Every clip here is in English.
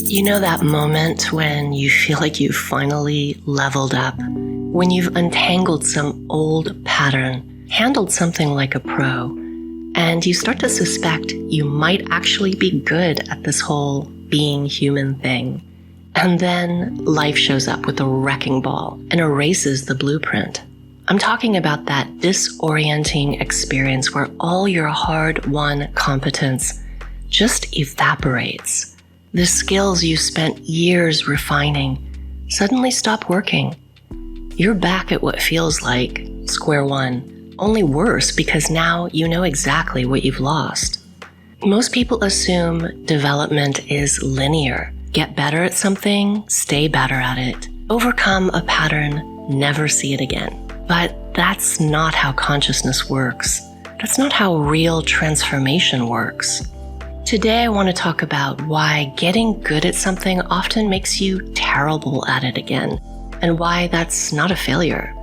You know that moment when you feel like you've finally leveled up, when you've untangled some old pattern, handled something like a pro, and you start to suspect you might actually be good at this whole being human thing. And then life shows up with a wrecking ball and erases the blueprint. I'm talking about that disorienting experience where all your hard-won competence just evaporates. The skills you spent years refining suddenly stop working. You're back at what feels like square one, only worse because now you know exactly what you've lost. Most people assume development is linear. Get better at something, stay better at it. Overcome a pattern, never see it again. But that's not how consciousness works. That's not how real transformation works. Today, I want to talk about why getting good at something often makes you terrible at it again, and why that's not a failure.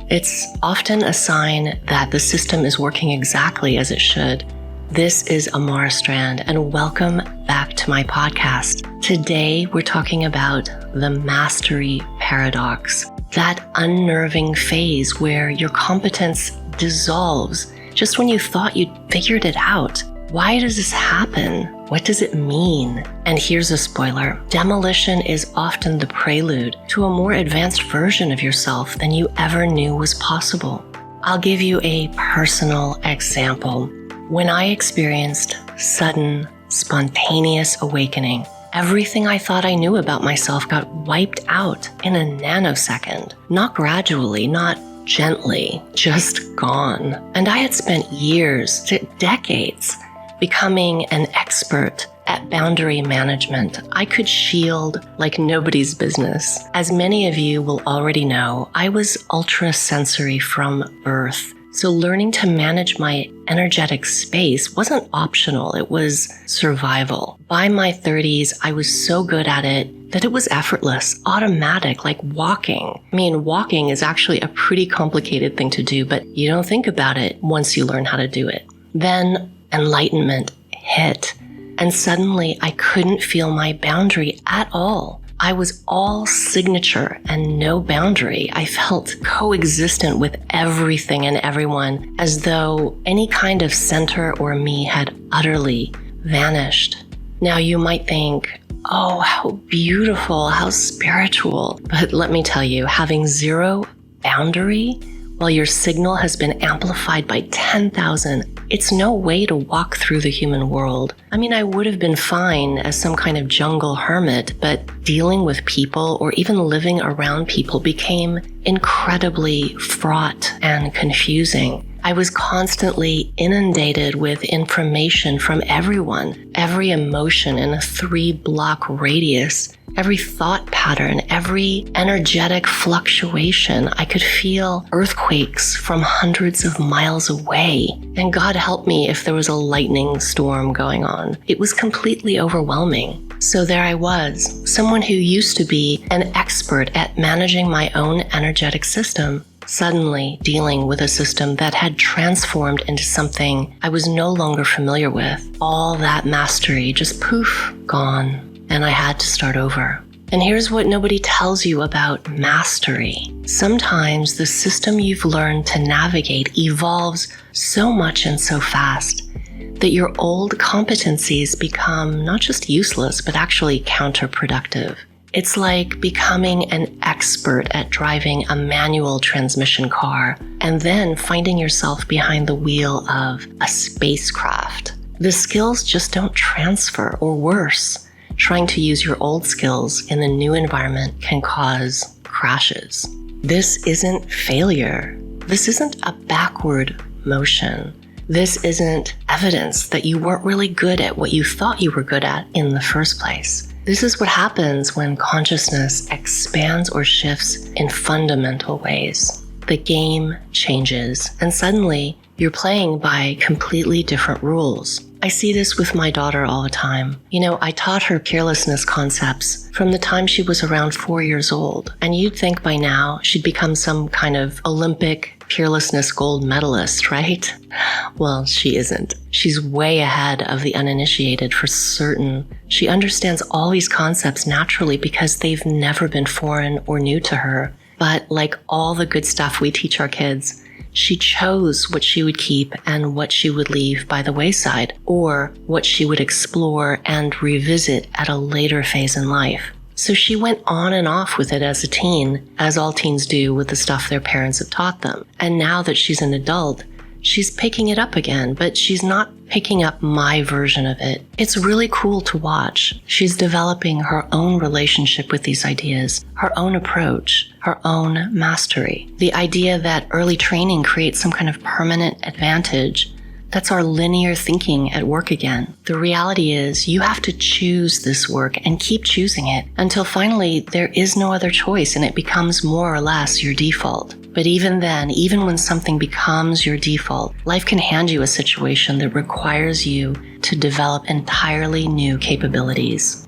It's often a sign that the system is working exactly as it should. This is Amara Strand, and welcome back to my podcast. Today, we're talking about the mastery paradox, that unnerving phase where your competence dissolves just when you thought you'd figured it out. Why does this happen? What does it mean? And here's a spoiler. Demolition is often the prelude to a more advanced version of yourself than you ever knew was possible. I'll give you a personal example. When I experienced sudden, spontaneous awakening, everything I thought I knew about myself got wiped out in a nanosecond. Not gradually, not gently, just gone. And I had spent years to decades becoming an expert at boundary management. I could shield like nobody's business. As many of you will already know, I was ultra-sensory from birth. So learning to manage my energetic space wasn't optional, it was survival. By my 30s, I was so good at it that it was effortless, automatic, like walking. I mean, walking is actually a pretty complicated thing to do, but you don't think about it once you learn how to do it. Then enlightenment hit, and suddenly I couldn't feel my boundary at all. I was all signature and no boundary. I felt coexistent with everything and everyone, as though any kind of center or me had utterly vanished. Now you might think, oh, how beautiful, how spiritual. But let me tell you, having zero boundary while your signal has been amplified by 10,000, it's no way to walk through the human world. I mean, I would have been fine as some kind of jungle hermit, but dealing with people or even living around people became incredibly fraught and confusing. I was constantly inundated with information from everyone, every emotion in a 3-block radius, every thought pattern, every energetic fluctuation. I could feel earthquakes from hundreds of miles away. And God help me if there was a lightning storm going on. It was completely overwhelming. So there I was, someone who used to be an expert at managing my own energetic system, suddenly dealing with a system that had transformed into something I was no longer familiar with. All that mastery just poof, gone. And I had to start over. And here's what nobody tells you about mastery. Sometimes the system you've learned to navigate evolves so much and so fast that your old competencies become not just useless, but actually counterproductive. It's like becoming an expert at driving a manual transmission car and then finding yourself behind the wheel of a spacecraft. The skills just don't transfer, or worse. Trying to use your old skills in the new environment can cause crashes. This isn't failure. This isn't a backward motion. This isn't evidence that you weren't really good at what you thought you were good at in the first place. This is what happens when consciousness expands or shifts in fundamental ways. The game changes, and suddenly You're playing by completely different rules. I see this with my daughter all the time. I taught her peerlessness concepts from the time she was around 4 years old. And you'd think by now she'd become some kind of Olympic peerlessness gold medalist, right? Well, she isn't. She's way ahead of the uninitiated for certain. She understands all these concepts naturally because they've never been foreign or new to her. But like all the good stuff we teach our kids, she chose what she would keep and what she would leave by the wayside, or what she would explore and revisit at a later phase in life. So she went on and off with it as a teen, as all teens do with the stuff their parents have taught them. And now that she's an adult, she's picking it up again, but she's not picking up my version of it. It's really cool to watch. She's developing her own relationship with these ideas, her own approach, her own mastery. The idea that early training creates some kind of permanent advantage, that's our linear thinking at work again. The reality is you have to choose this work and keep choosing it until finally there is no other choice and it becomes more or less your default. But even then, even when something becomes your default, life can hand you a situation that requires you to develop entirely new capabilities.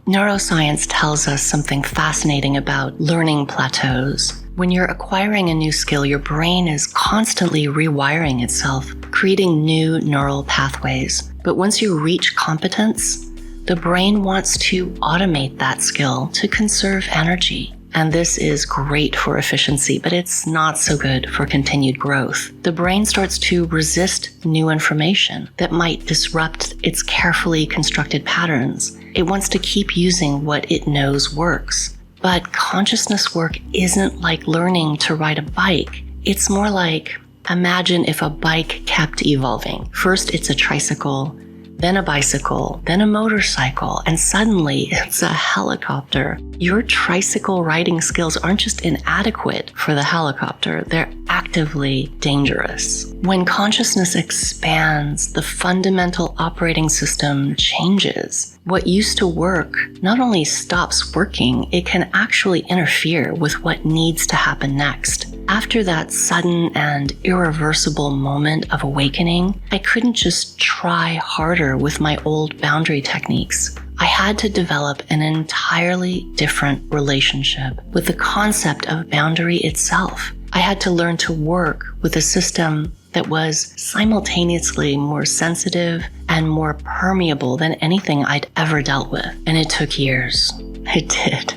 Neuroscience tells us something fascinating about learning plateaus. When you're acquiring a new skill, your brain is constantly rewiring itself, creating new neural pathways. But once you reach competence, the brain wants to automate that skill to conserve energy. And this is great for efficiency, but it's not so good for continued growth. The brain starts to resist new information that might disrupt its carefully constructed patterns. It wants to keep using what it knows works. But consciousness work isn't like learning to ride a bike. It's more like, imagine if a bike kept evolving. First, it's a tricycle, then a bicycle, then a motorcycle, and suddenly it's a helicopter. Your tricycle riding skills aren't just inadequate for the helicopter, they're actively dangerous. When consciousness expands, the fundamental operating system changes. What used to work not only stops working, it can actually interfere with what needs to happen next. After that sudden and irreversible moment of awakening, I couldn't just try harder with my old boundary techniques. I had to develop an entirely different relationship with the concept of boundary itself. I had to learn to work with a system that was simultaneously more sensitive and more permeable than anything I'd ever dealt with. And it took years. It did.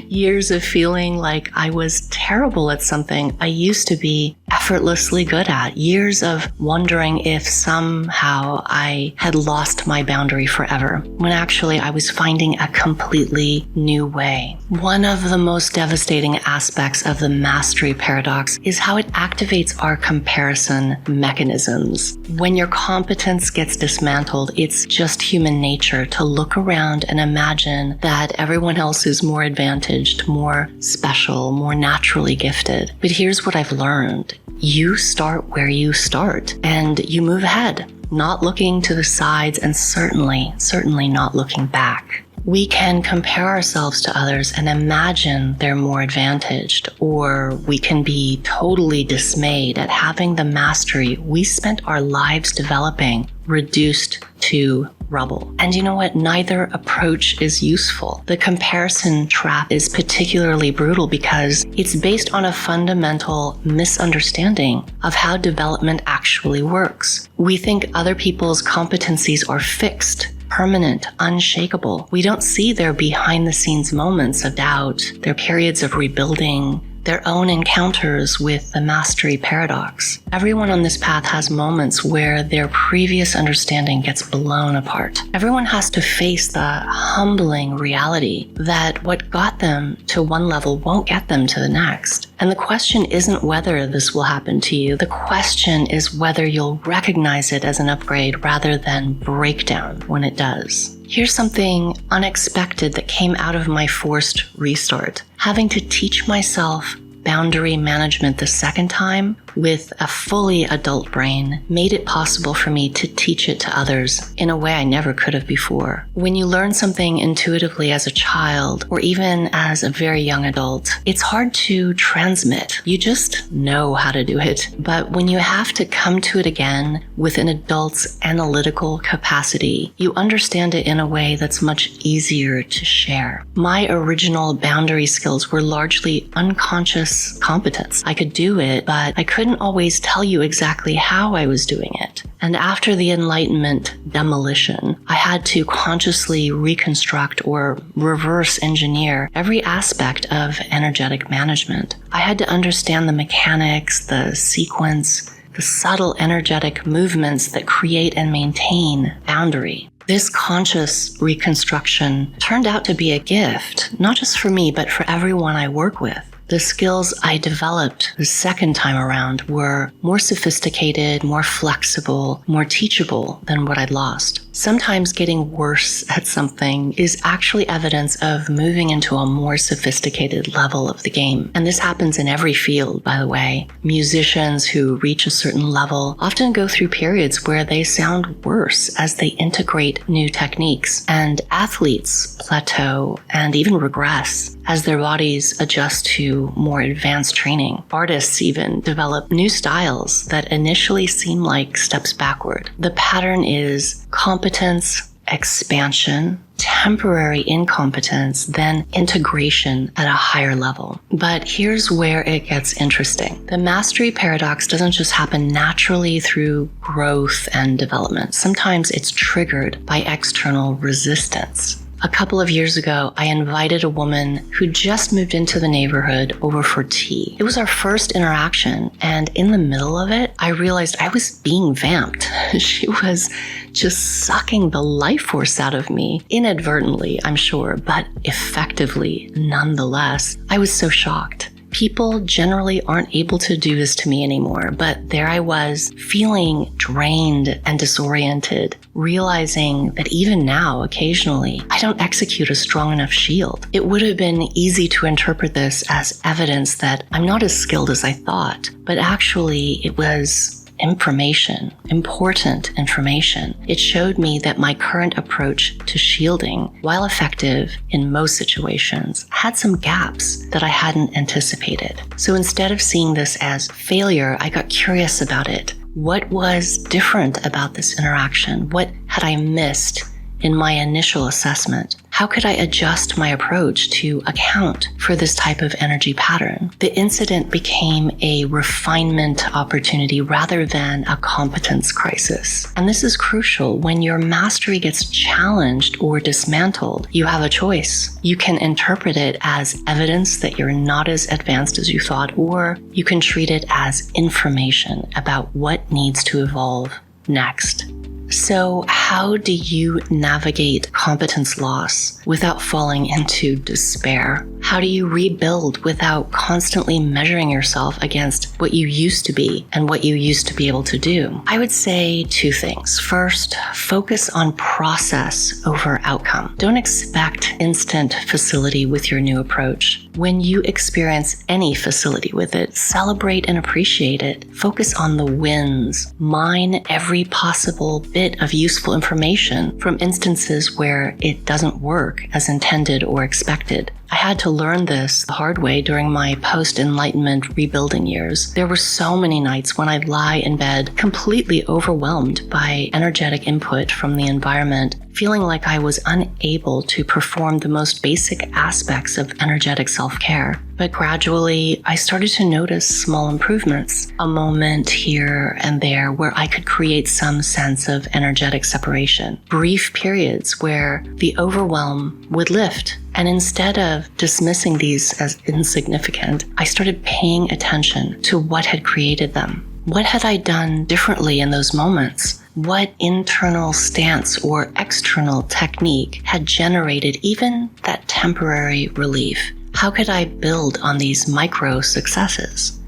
Years of feeling like I was terrible at something I used to be effortlessly good at. Years of wondering if somehow I had lost my boundary forever, when actually I was finding a completely new way. One of the most devastating aspects of the mastery paradox is how it activates our comparison mechanisms. When your competence gets dismantled, it's just human nature to look around and imagine that everyone else is more advantaged, more special, more naturally gifted. But here's what I've learned. You start where you start and you move ahead, not looking to the sides and certainly not looking back. We can compare ourselves to others and imagine they're more advantaged, or we can be totally dismayed at having the mastery we spent our lives developing reduced to rubble. And you know what? Neither approach is useful. The comparison trap is particularly brutal because it's based on a fundamental misunderstanding of how development actually works. We think other people's competencies are fixed, permanent, unshakable. We don't see their behind-the-scenes moments of doubt, their periods of rebuilding, their own encounters with the mastery paradox. Everyone on this path has moments where their previous understanding gets blown apart. Everyone has to face the humbling reality that what got them to one level won't get them to the next. And the question isn't whether this will happen to you. The question is whether you'll recognize it as an upgrade rather than breakdown when it does. Here's something unexpected that came out of my forced restart. Having to teach myself boundary management the second time with a fully adult brain made it possible for me to teach it to others in a way I never could have before. When you learn something intuitively as a child, or even as a very young adult, it's hard to transmit. You just know how to do it. But when you have to come to it again with an adult's analytical capacity, you understand it in a way that's much easier to share. My original boundary skills were largely unconscious competence. I could do it, but I couldn't always tell you exactly how I was doing it. And after the enlightenment demolition, I had to consciously reconstruct or reverse engineer every aspect of energetic management. I had to understand the mechanics, the sequence, the subtle energetic movements that create and maintain boundary. This conscious reconstruction turned out to be a gift, not just for me, but for everyone I work with. The skills I developed the second time around were more sophisticated, more flexible, more teachable than what I'd lost. Sometimes getting worse at something is actually evidence of moving into a more sophisticated level of the game. And this happens in every field, by the way. Musicians who reach a certain level often go through periods where they sound worse as they integrate new techniques. And athletes plateau and even regress as their bodies adjust to more advanced training. Artists even develop new styles that initially seem like steps backward. The pattern is competence, expansion, temporary incompetence, then integration at a higher level. But here's where it gets interesting. The mastery paradox doesn't just happen naturally through growth and development. Sometimes it's triggered by external resistance. A couple of years ago, I invited a woman who just moved into the neighborhood over for tea. It was our first interaction, and in the middle of it, I realized I was being vamped. She was just sucking the life force out of me, inadvertently, I'm sure, but effectively nonetheless. I was so shocked. People generally aren't able to do this to me anymore, but there I was, feeling drained and disoriented, realizing that even now, occasionally, I don't execute a strong enough shield. It would have been easy to interpret this as evidence that I'm not as skilled as I thought, but actually it was information, important information. It showed me that my current approach to shielding, while effective in most situations, had some gaps that I hadn't anticipated. So instead of seeing this as failure, I got curious about it. What was different about this interaction? What had I missed in my initial assessment? How could I adjust my approach to account for this type of energy pattern? The incident became a refinement opportunity rather than a competence crisis. And this is crucial. When your mastery gets challenged or dismantled, you have a choice. You can interpret it as evidence that you're not as advanced as you thought, or you can treat it as information about what needs to evolve next. So how do you navigate competence loss without falling into despair? How do you rebuild without constantly measuring yourself against what you used to be and what you used to be able to do? I would say two things. First, focus on process over outcome. Don't expect instant facility with your new approach. When you experience any facility with it, celebrate and appreciate it. Focus on the wins. Mine every possible bit of useful information from instances where it doesn't work as intended or expected. I had to learn this the hard way during my post-enlightenment rebuilding years. There were so many nights when I'd lie in bed completely overwhelmed by energetic input from the environment, feeling like I was unable to perform the most basic aspects of energetic self-care. But gradually, I started to notice small improvements, a moment here and there where I could create some sense of energetic separation, brief periods where the overwhelm would lift. And instead of dismissing these as insignificant, I started paying attention to what had created them. What had I done differently in those moments? What internal stance or external technique had generated even that temporary relief? How could I build on these micro successes?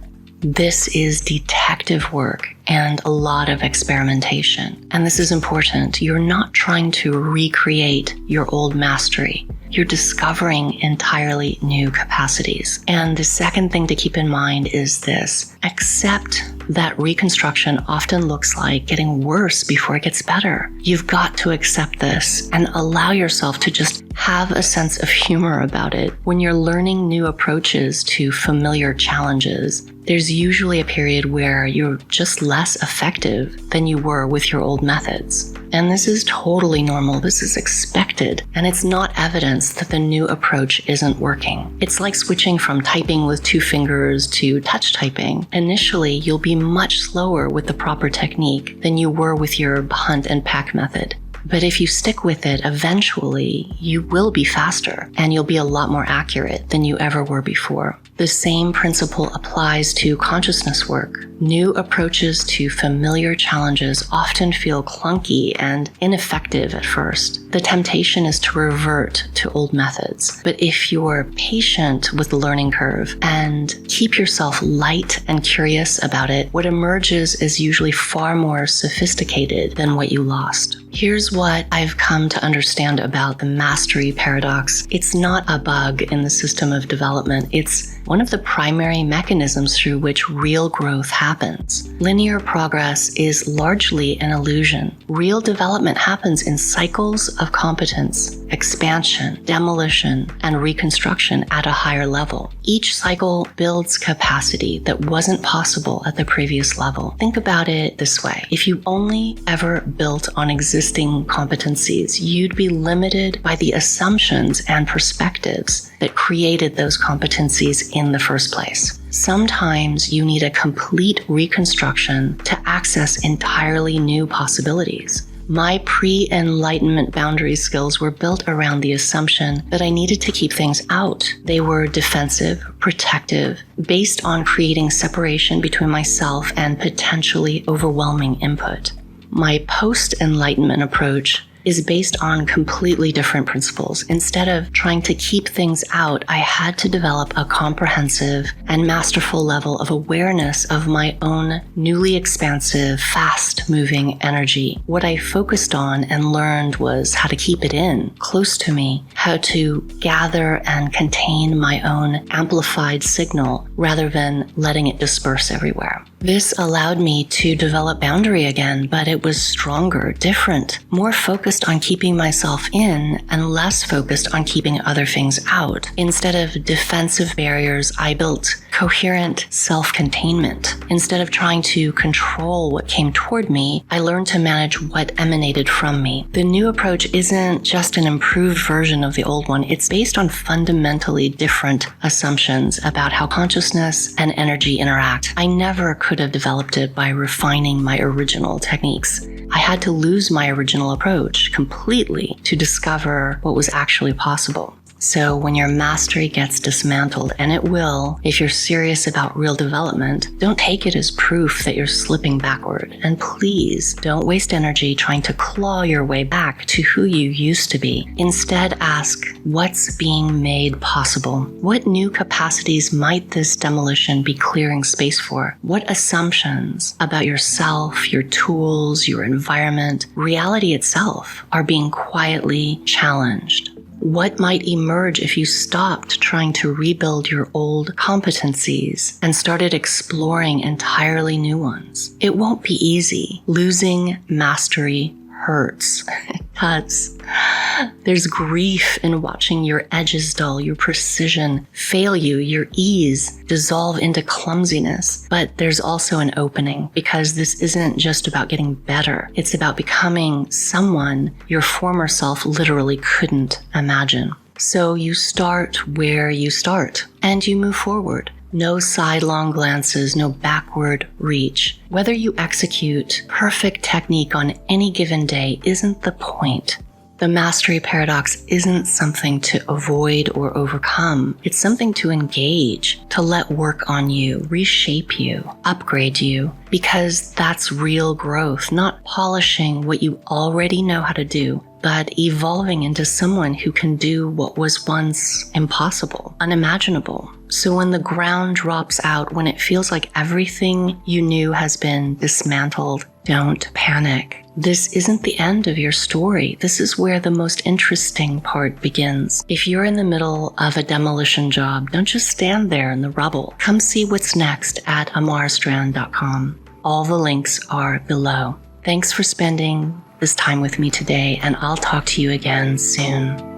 This is detective work and a lot of experimentation. And this is important. You're not trying to recreate your old mastery. you're discovering entirely new capacities. And the second thing to keep in mind is this: accept that reconstruction often looks like getting worse before it gets better. You've got to accept this and allow yourself to just have a sense of humor about it. When you're learning new approaches to familiar challenges, there's usually a period where you're just less effective than you were with your old methods. And this is totally normal. This is expected. And it's not evidence that the new approach isn't working. It's like switching from typing with 2 fingers to touch typing. Initially, you'll be much slower with the proper technique than you were with your hunt and pack method. But if you stick with it, eventually you will be faster and you'll be a lot more accurate than you ever were before. The same principle applies to consciousness work. New approaches to familiar challenges often feel clunky and ineffective at first. The temptation is to revert to old methods. But if you're patient with the learning curve and keep yourself light and curious about it, what emerges is usually far more sophisticated than what you lost. Here's what I've come to understand about the mastery paradox. It's not a bug in the system of development. It's one of the primary mechanisms through which real growth happens. Linear progress is largely an illusion. Real development happens in cycles of competence, expansion, demolition, and reconstruction at a higher level. Each cycle builds capacity that wasn't possible at the previous level. Think about it this way. If you only ever built on existing competencies, you'd be limited by the assumptions and perspectives that created those competencies in the first place. Sometimes you need a complete reconstruction to access entirely new possibilities. My pre-enlightenment boundary skills were built around the assumption that I needed to keep things out. They were defensive, protective, based on creating separation between myself and potentially overwhelming input. My post-enlightenment approach is based on completely different principles. Instead of trying to keep things out, I had to develop a comprehensive and masterful level of awareness of my own newly expansive, fast-moving energy. What I focused on and learned was how to keep it in, close to me, how to gather and contain my own amplified signal rather than letting it disperse everywhere. This allowed me to develop boundary again, but it was stronger, different, more focused on keeping myself in and less focused on keeping other things out. Instead of defensive barriers, I built coherent self-containment. Instead of trying to control what came toward me, I learned to manage what emanated from me. The new approach isn't just an improved version of the old one. It's based on fundamentally different assumptions about how consciousness and energy interact. I never could have developed it by refining my original techniques. I had to lose my original approach completely to discover what was actually possible. So when your mastery gets dismantled, and it will, if you're serious about real development, don't take it as proof that you're slipping backward. And please don't waste energy trying to claw your way back to who you used to be. Instead, ask, what's being made possible? What new capacities might this demolition be clearing space for? What assumptions about yourself, your tools, your environment, reality itself are being quietly challenged? What might emerge if you stopped trying to rebuild your old competencies and started exploring entirely new ones? It won't be easy. Losing mastery hurts. It cuts. There's grief in watching your edges dull, your precision fail you, your ease dissolve into clumsiness. But there's also an opening, because this isn't just about getting better. It's about becoming someone your former self literally couldn't imagine. So you start where you start, and you move forward. No sidelong glances, no backward reach. Whether you execute perfect technique on any given day isn't the point. The mastery paradox isn't something to avoid or overcome. It's something to engage, to let work on you, reshape you, upgrade you, because that's real growth, not polishing what you already know how to do, but evolving into someone who can do what was once impossible, unimaginable. So when the ground drops out, when it feels like everything you knew has been dismantled, don't panic. this isn't the end of your story. This is where the most interesting part begins. If you're in the middle of a demolition job, don't just stand there in the rubble. Come see what's next at amarstrand.com. All the links are below. Thanks for spending this time with me today, and I'll talk to you again soon.